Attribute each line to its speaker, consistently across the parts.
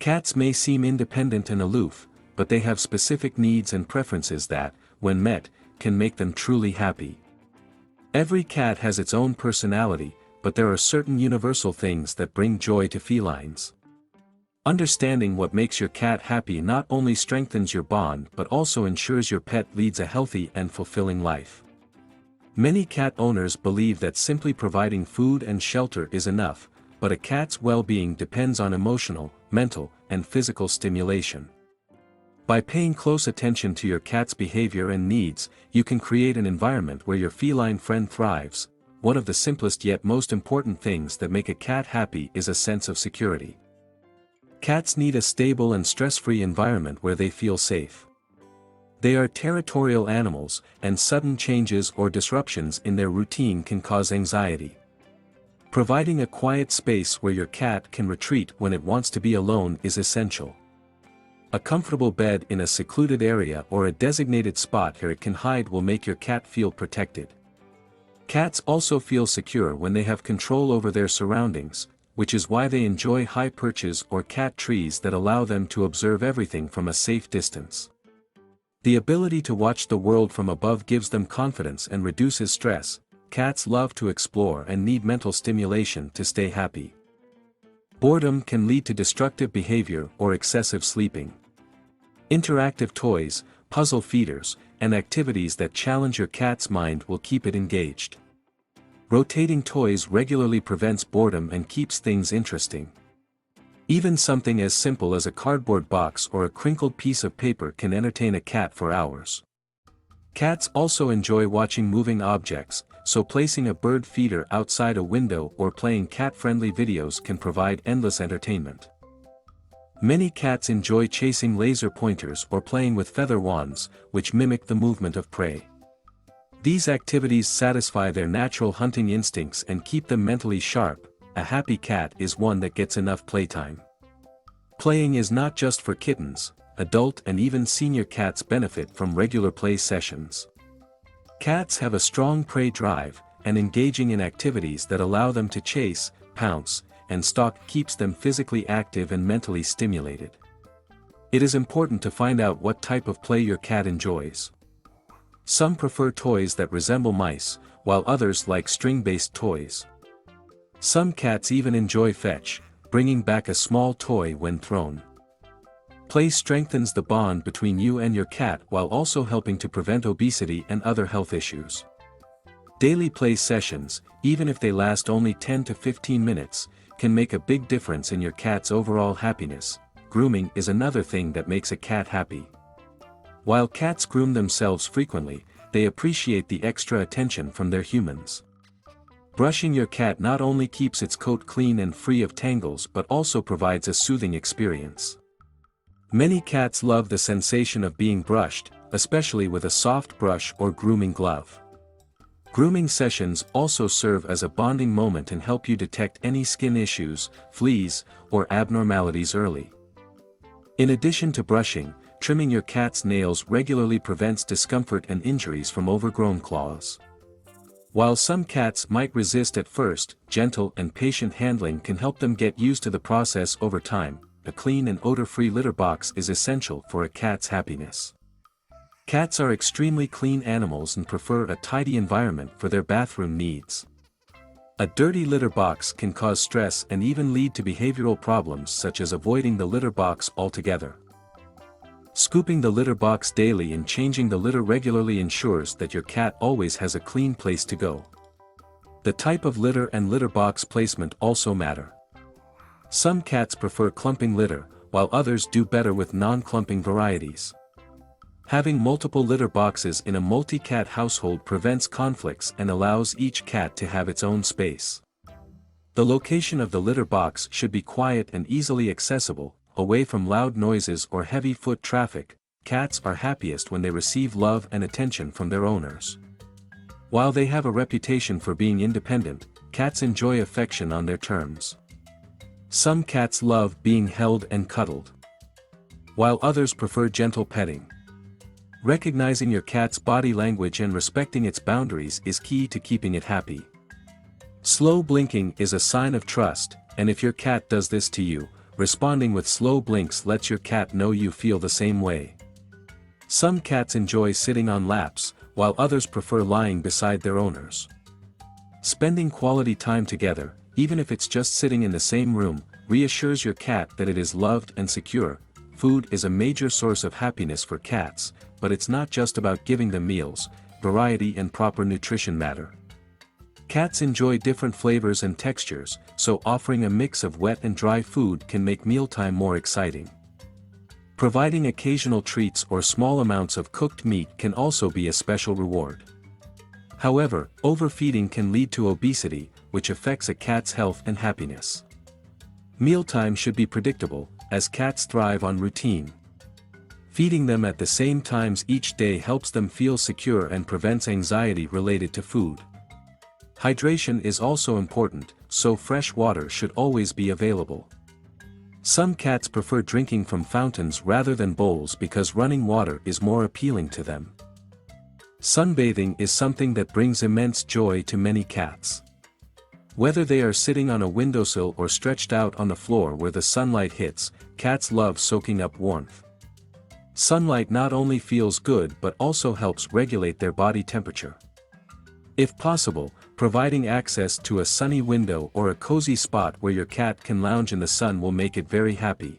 Speaker 1: Cats may seem independent and aloof, but they have specific needs and preferences that, when met, can make them truly happy. Every cat has its own personality, but there are certain universal things that bring joy to felines. Understanding what makes your cat happy not only strengthens your bond but also ensures your pet leads a healthy and fulfilling life. Many cat owners believe that simply providing food and shelter is enough, but a cat's well-being depends on emotional, mental, and physical stimulation. By paying close attention to your cat's behavior and needs, you can create an environment where your feline friend thrives. One of the simplest yet most important things that make a cat happy is a sense of security. Cats need a stable and stress-free environment where they feel safe. They are territorial animals, and sudden changes or disruptions in their routine can cause anxiety. Providing a quiet space where your cat can retreat when it wants to be alone is essential. A comfortable bed in a secluded area or a designated spot where it can hide will make your cat feel protected. Cats also feel secure when they have control over their surroundings, which is why they enjoy high perches or cat trees that allow them to observe everything from a safe distance. The ability to watch the world from above gives them confidence and reduces stress. Cats love to explore and need mental stimulation to stay happy. Boredom can lead to destructive behavior or excessive sleeping. Interactive toys, puzzle feeders, and activities that challenge your cat's mind will keep it engaged. Rotating toys regularly prevents boredom and keeps things interesting. Even something as simple as a cardboard box or a crinkled piece of paper can entertain a cat for hours. Cats also enjoy watching moving objects, so placing a bird feeder outside a window or playing cat-friendly videos can provide endless entertainment. Many cats enjoy chasing laser pointers or playing with feather wands, which mimic the movement of prey. These activities satisfy their natural hunting instincts and keep them mentally sharp. A happy cat is one that gets enough playtime. Playing is not just for kittens. Adult and even senior cats benefit from regular play sessions. Cats have a strong prey drive, and engaging in activities that allow them to chase, pounce, and stalk keeps them physically active and mentally stimulated. It is important to find out what type of play your cat enjoys. Some prefer toys that resemble mice, while others like string-based toys. Some cats even enjoy fetch, bringing back a small toy when thrown. Play strengthens the bond between you and your cat while also helping to prevent obesity and other health issues. Daily play sessions, even if they last only 10 to 15 minutes, can make a big difference in your cat's overall happiness. Grooming is another thing that makes a cat happy. While cats groom themselves frequently, they appreciate the extra attention from their humans. Brushing your cat not only keeps its coat clean and free of tangles but also provides a soothing experience. Many cats love the sensation of being brushed, especially with a soft brush or grooming glove. Grooming sessions also serve as a bonding moment and help you detect any skin issues, fleas, or abnormalities early. In addition to brushing, trimming your cat's nails regularly prevents discomfort and injuries from overgrown claws. While some cats might resist at first, gentle and patient handling can help them get used to the process over time. A clean and odor-free litter box is essential for a cat's happiness. Cats are extremely clean animals and prefer a tidy environment for their bathroom needs. A dirty litter box can cause stress and even lead to behavioral problems such as avoiding the litter box altogether. Scooping the litter box daily and changing the litter regularly ensures that your cat always has a clean place to go. The type of litter and litter box placement also matter. Some cats prefer clumping litter, while others do better with non-clumping varieties. Having multiple litter boxes in a multi-cat household prevents conflicts and allows each cat to have its own space. The location of the litter box should be quiet and easily accessible, away from loud noises or heavy foot traffic. Cats are happiest when they receive love and attention from their owners. While they have a reputation for being independent, cats enjoy affection on their terms. Some cats love being held and cuddled, while others prefer gentle petting. Recognizing your cat's body language and respecting its boundaries is key to keeping it happy. Slow blinking is a sign of trust, and if your cat does this to you, responding with slow blinks lets your cat know you feel the same way. Some cats enjoy sitting on laps, while others prefer lying beside their owners. Spending quality time together, even if it's just sitting in the same room, reassures your cat that it is loved and secure. Food is a major source of happiness for cats, but it's not just about giving them meals. Variety and proper nutrition matter. Cats enjoy different flavors and textures, so offering a mix of wet and dry food can make mealtime more exciting. Providing occasional treats or small amounts of cooked meat can also be a special reward. However, overfeeding can lead to obesity, which affects a cat's health and happiness. Mealtime should be predictable, as cats thrive on routine. Feeding them at the same times each day helps them feel secure and prevents anxiety related to food. Hydration is also important, so fresh water should always be available. Some cats prefer drinking from fountains rather than bowls because running water is more appealing to them. Sunbathing is something that brings immense joy to many cats. Whether they are sitting on a windowsill or stretched out on the floor where the sunlight hits, cats love soaking up warmth. Sunlight not only feels good but also helps regulate their body temperature. If possible, providing access to a sunny window or a cozy spot where your cat can lounge in the sun will make it very happy.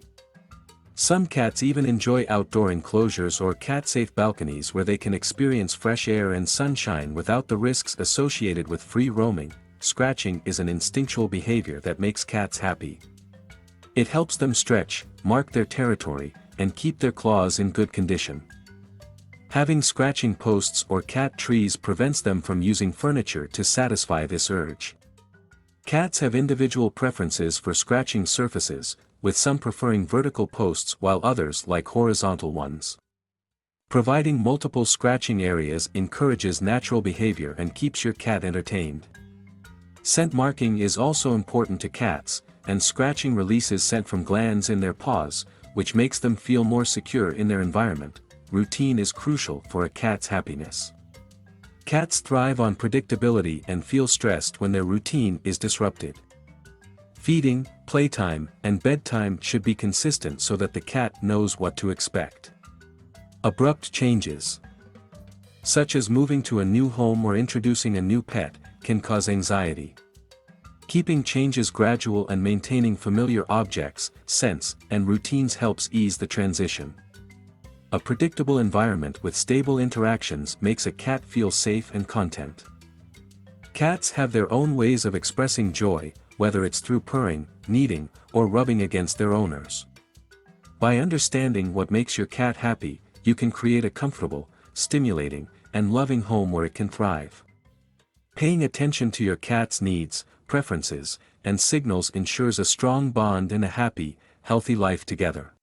Speaker 1: Some cats even enjoy outdoor enclosures or cat-safe balconies where they can experience fresh air and sunshine without the risks associated with free roaming. Scratching is an instinctual behavior that makes cats happy. It helps them stretch, mark their territory, and keep their claws in good condition. Having scratching posts or cat trees prevents them from using furniture to satisfy this urge. Cats have individual preferences for scratching surfaces, with some preferring vertical posts while others like horizontal ones. Providing multiple scratching areas encourages natural behavior and keeps your cat entertained. Scent marking is also important to cats, and scratching releases scent from glands in their paws, which makes them feel more secure in their environment. Routine is crucial for a cat's happiness. Cats thrive on predictability and feel stressed when their routine is disrupted. Feeding, playtime, and bedtime should be consistent so that the cat knows what to expect. Abrupt changes, such as moving to a new home or introducing a new pet, can cause anxiety. Keeping changes gradual and maintaining familiar objects, scents, and routines helps ease the transition. A predictable environment with stable interactions makes a cat feel safe and content. Cats have their own ways of expressing joy, whether it's through purring, kneading, or rubbing against their owners. By understanding what makes your cat happy, you can create a comfortable, stimulating, and loving home where it can thrive. Paying attention to your cat's needs, preferences, and signals ensures a strong bond and a happy, healthy life together.